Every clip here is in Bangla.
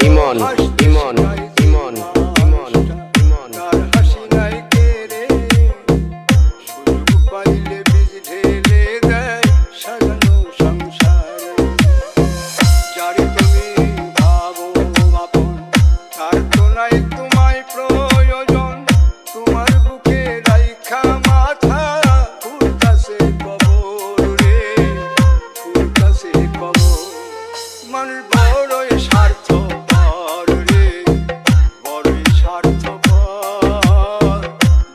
ইমন ইমন ইমন ইমন ইমন তার হাসি নাই কেড়ে সুযোগ পাইলে বীজ ঢেলে দেয় সাজানো সংসারে যারে তুমি ভাবো আপন তার তো নাই তোমায় প্রয়োজন তোমার বুকে রাইখা মাথা ফুলতাছে কবর রে ফুলতাছে কবর মানুষ বড়ই স্বার্থপর রে বড়ই স্বার্থপর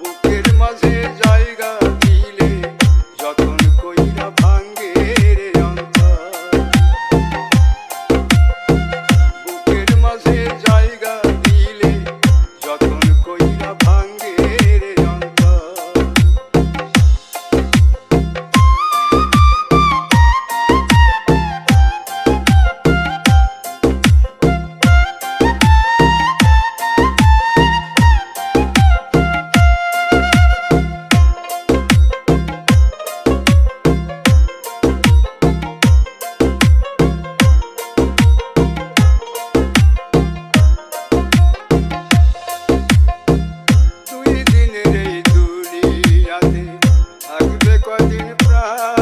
বুকের মাঝে জায়গা দিলে যতন কইরা ভাঙ্গে রে অন্তর বুকের মাঝে জায়গা দিলে যতন কইরা ভাঙ্গে রে অন্তর দুই দিনের এই দুনিয়াতে থাকবে কদিন প্রায়